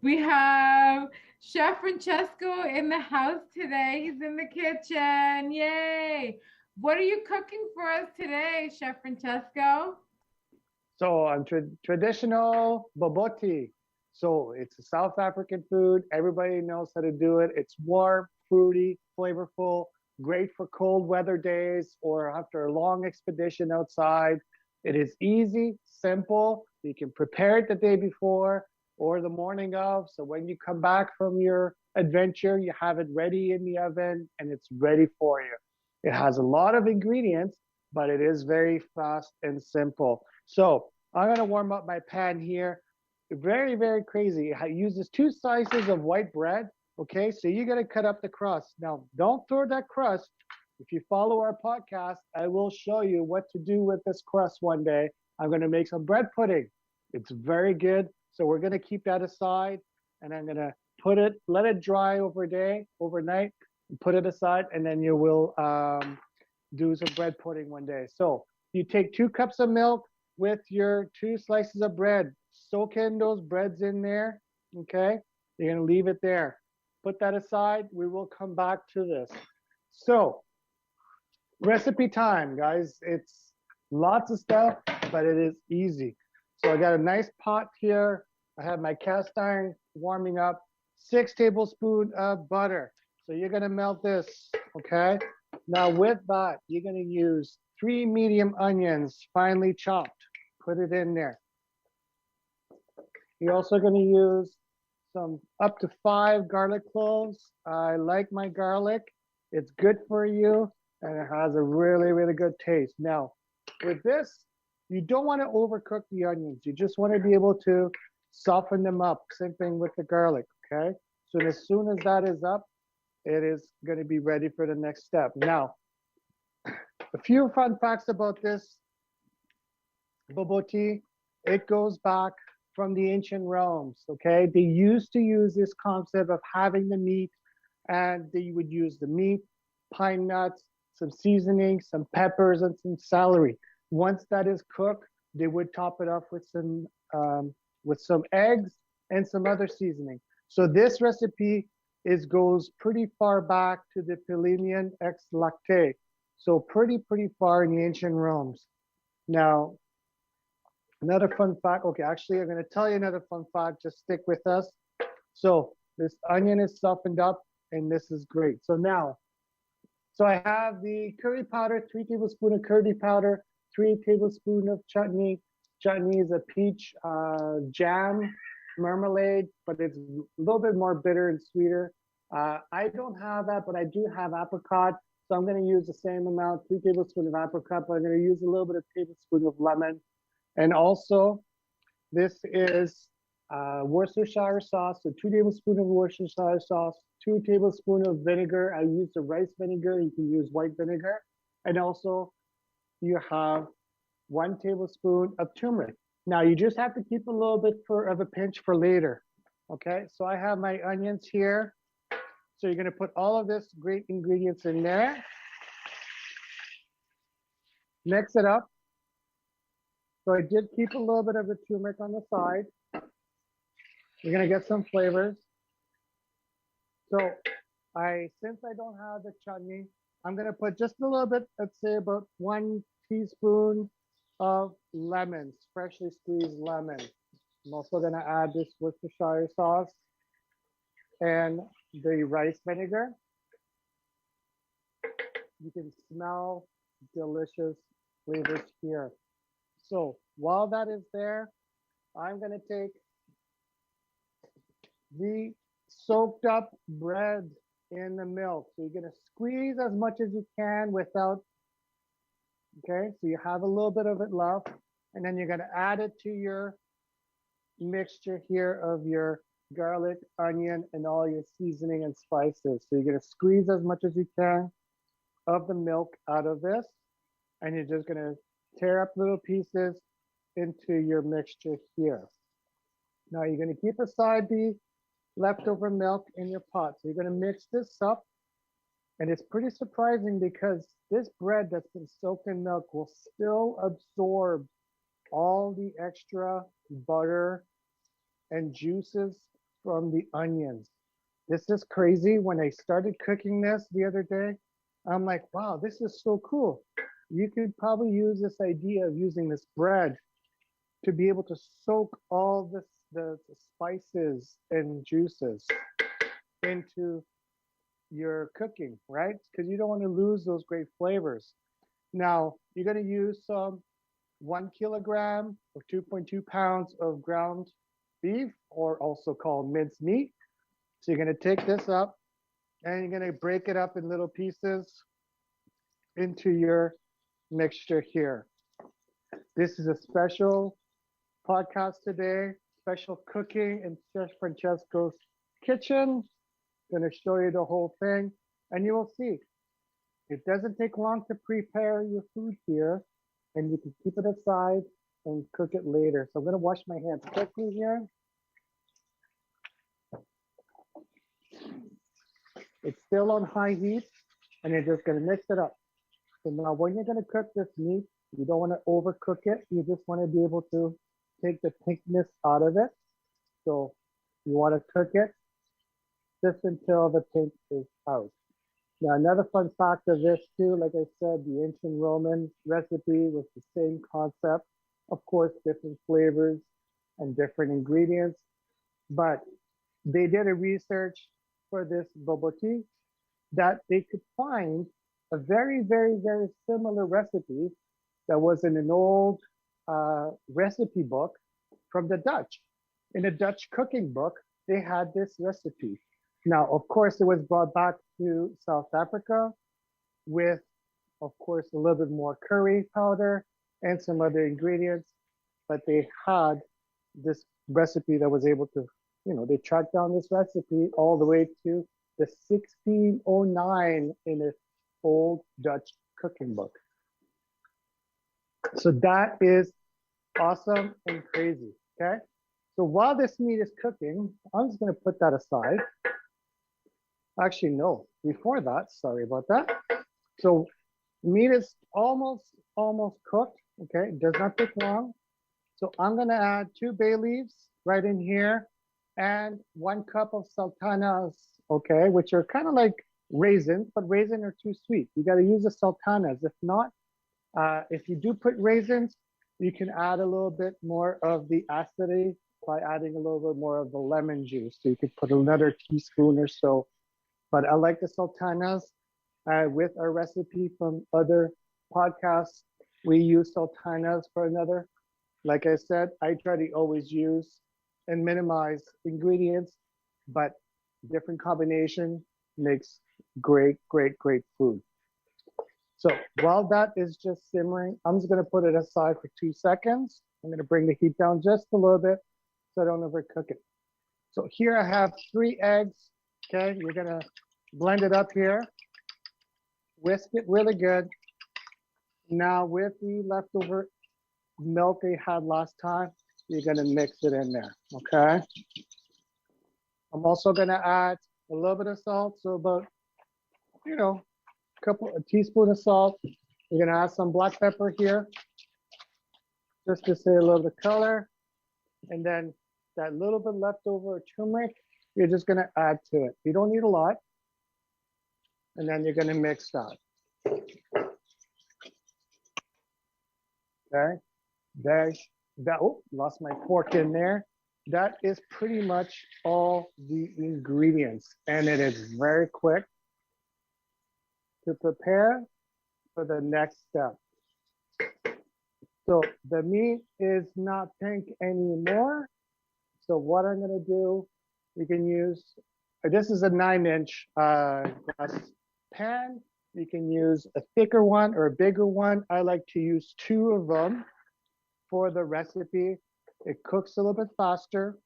We have Chef Francesco in the house today. He's in the kitchen. Yay! What are you cooking for us today, Chef Francesco? So I'm traditional Bobotie. So it's a South African food. Everybody knows how to do it. It's warm, fruity, flavorful, great for cold weather days or after a long expedition outside. It is easy, simple. You can prepare it the day before or the morning of. So when you come back from your adventure, you have it ready in the oven and it's ready for you. It has a lot of ingredients, but it is very fast and simple. So I'm gonna warm up my pan here. Very, very crazy. It uses two slices of white bread. Okay, so you're gonna cut up the crust. Now, don't throw that crust. If you follow our podcast, I will show you what to do with this crust one day. I'm gonna make some bread pudding. It's very good. So we're gonna keep that aside, and I'm gonna let it dry overnight, and put it aside, and then you will do some bread pudding one day. So you take 2 cups of milk with your 2 slices of bread. Soak in those breads in there. Okay. You're going to leave it there. Put that aside. We will come back to this. So, recipe time, guys. It's lots of stuff, but it is easy. So, I got a nice pot here. I have my cast iron warming up. 6 tablespoons of butter. So, you're going to melt this. Okay. Now, with that, you're going to use 3 medium onions, finely chopped. Put it in there. You're also going to use some up to 5 garlic cloves. I like my garlic. It's good for you and it has a really, really good taste. Now, with this, you don't want to overcook the onions. You just want to be able to soften them up. Same thing with the garlic, okay? So as soon as that is up, it is going to be ready for the next step. Now, a few fun facts about this Bobotie. It goes back from the ancient realms, okay? They used to use this concept of having the meat, and they would use the meat, pine nuts, some seasoning, some peppers, and some celery. Once that is cooked, they would top it off with some eggs and some other seasoning. So this recipe goes pretty far back to the Pellenian ex lacte. So pretty far in the ancient realms. Now, another fun fact. Okay, actually, I'm going to tell you another fun fact. Just stick with us. So this onion is softened up, and this is great. So I have the curry powder, 3 tablespoons of curry powder, 3 tablespoons of chutney. Chutney is a peach jam marmalade, but it's a little bit more bitter and sweeter. I don't have that, but I do have apricot. So I'm going to use the same amount, 3 tablespoons of apricot, but I'm going to use a little bit of tablespoon of lemon. And also, this is Worcestershire sauce, so 2 tablespoons of Worcestershire sauce, 2 tablespoons of vinegar. I use the rice vinegar. You can use white vinegar. And also, you have 1 tablespoon of turmeric. Now, you just have to keep a little bit of a pinch for later. Okay, so I have my onions here. So you're going to put all of this great ingredients in there. Mix it up. So I did keep a little bit of the turmeric on the side. You're gonna get some flavors. So since I don't have the chutney, I'm gonna put just a little bit, let's say about 1 teaspoon of lemons, freshly squeezed lemon. I'm also gonna add this Worcestershire sauce and the rice vinegar. You can smell delicious flavors here. So while that is there, I'm going to take the soaked up bread in the milk. So you're going to squeeze as much as you can without, okay? So you have a little bit of it left, and then you're going to add it to your mixture here of your garlic, onion, and all your seasoning and spices. So you're going to squeeze as much as you can of the milk out of this, and you're just going to tear up little pieces into your mixture here. Now you're going to keep aside the leftover milk in your pot. So you're going to mix this up. And it's pretty surprising because this bread that's been soaked in milk will still absorb all the extra butter and juices from the onions. This is crazy. When I started cooking this the other day, I'm like, wow, this is so cool. You could probably use this idea of using this bread to be able to soak all this, the spices and juices into your cooking, right? Because you don't want to lose those great flavors. Now, you're going to use some 1 kilogram or 2.2 pounds of ground beef, or also called minced meat. So you're going to take this up and you're going to break it up in little pieces into your mixture here. This is a special podcast today, special cooking in Chef Francesco's kitchen. Going to show you the whole thing, and you will see it doesn't take long to prepare your food here, and you can keep it aside and cook it later. So I'm going to wash my hands quickly here. It's still on high heat, and you're just going to mix it up. So now when you're going to cook this meat, you don't want to overcook it. You just want to be able to take the pinkness out of it. So you want to cook it just until the pink is out. Now, another fun fact of this too, like I said, the ancient Roman recipe was the same concept. Of course, different flavors and different ingredients, but they did a research for this bobotie that they could find a very, very, very similar recipe that was in an old recipe book from the Dutch. In a Dutch cooking book, they had this recipe. Now, of course, it was brought back to South Africa with, of course, a little bit more curry powder and some other ingredients, but they had this recipe that was able to, they tracked down this recipe all the way to the 1609 in an old Dutch cooking book. So that is awesome and crazy, okay? So while this meat is cooking, I'm just gonna put that aside. Actually, no, before that, sorry about that. So meat is almost cooked, okay? It does not take long. So I'm gonna add 2 bay leaves right in here and 1 cup of sultanas, okay? Which are kind of like raisins, but raisins are too sweet. You gotta use the sultanas. If not, if you do put raisins, you can add a little bit more of the acidity by adding a little bit more of the lemon juice. So you could put another teaspoon or so. But I like the sultanas. With our recipe from other podcasts, we use sultanas for another. Like I said, I try to always use and minimize ingredients, but different combination makes great, great, great food. So while that is just simmering, I'm just gonna put it aside for 2 seconds. I'm gonna bring the heat down just a little bit so I don't overcook it. So here I have 3 eggs, okay? You're gonna blend it up here, whisk it really good. Now with the leftover milk I had last time, you're gonna mix it in there, okay? I'm also gonna add a little bit of salt, so about, a teaspoon of salt. You're gonna add some black pepper here, just to say a little bit of color. And then that little bit leftover turmeric, you're just gonna add to it. You don't need a lot. And then you're gonna mix that. Okay, oh, lost my fork in there. That is pretty much all the ingredients. And it is very quick to prepare for the next step. So the meat is not pink anymore. So what I'm gonna do, you can use, this is a 9-inch glass pan. You can use a thicker one or a bigger one. I like to use 2 of them for the recipe. It cooks a little bit faster.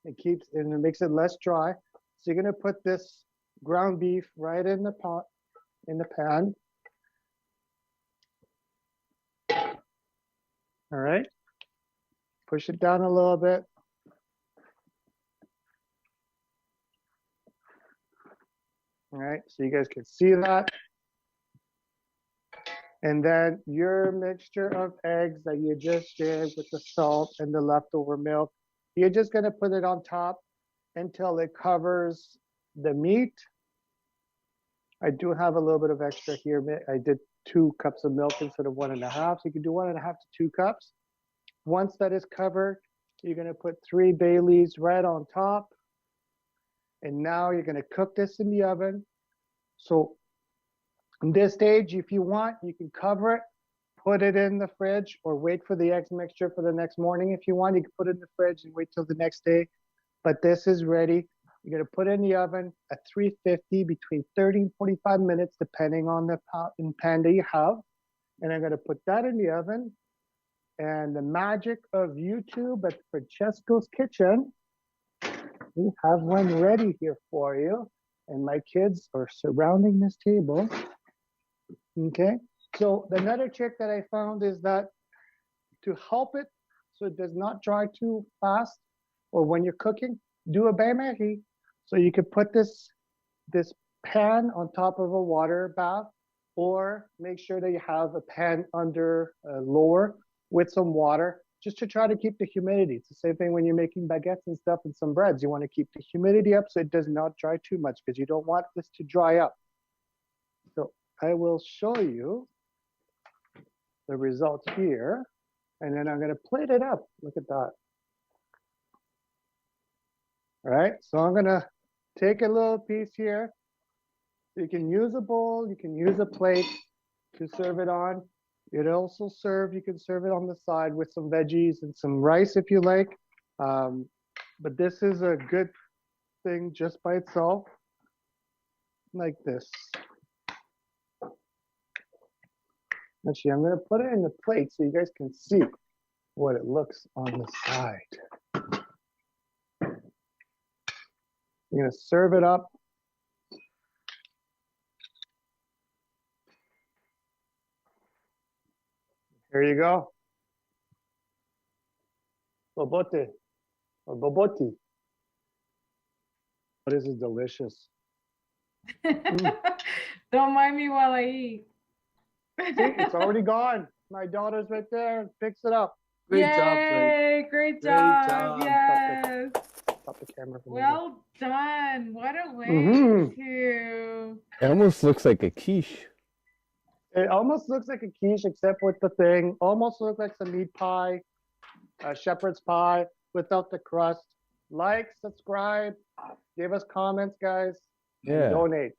It makes it less dry. So you're gonna put this ground beef right in the pot, in the pan. All right, push it down a little bit. All right, so you guys can see that. And then your mixture of eggs that you just did with the salt and the leftover milk, You're just going to put it on top until it covers the meat. I do have a little bit of extra here. I did 2 cups of milk instead of 1.5. So you can do 1.5 to 2 cups. Once that is covered, you're going to put 3 bay leaves right on top. And now you're going to cook this in the oven. So in this stage, if you want, you can cover it, put it in the fridge, or wait for the eggs mixture for the next morning. If you want, you can put it in the fridge and wait till the next day. But this is ready. You're going to put it in the oven at 350 between 30 and 45 minutes, depending on the pan that you have. And I'm going to put that in the oven. And the magic of YouTube at Francesco's Kitchen, we have one ready here for you. And my kids are surrounding this table. Okay. So another trick that I found is that to help it so it does not dry too fast, or when you're cooking, do a bain-marie. So you could put this pan on top of a water bath, or make sure that you have a pan under lower with some water, just to try to keep the humidity. It's the same thing when you're making baguettes and stuff and some breads. You want to keep the humidity up so it does not dry too much, because you don't want this to dry up. So I will show you the results here, and then I'm going to plate it up. Look at that. All right, so I'm going to take a little piece here. You can use a bowl, you can use a plate to serve it on. It also you can serve it on the side with some veggies and some rice if you like. But this is a good thing just by itself, like this. Actually, I'm going to put it in the plate so you guys can see what it looks on the side. You're going to serve it up. Here you go. Bobotie or bobotie. Oh, this is delicious. Don't mind me while I eat. See, it's already gone. My daughter's right there, picks it up. Great Yay, job, Blake. great Great job. job. Yes. Stop the camera from Well done. What a way to. It almost looks like a quiche. It almost looks like a quiche, except with the thing. Almost looks like some meat pie, shepherd's pie, without the crust. Like, subscribe, give us comments, guys. Yeah. Donate.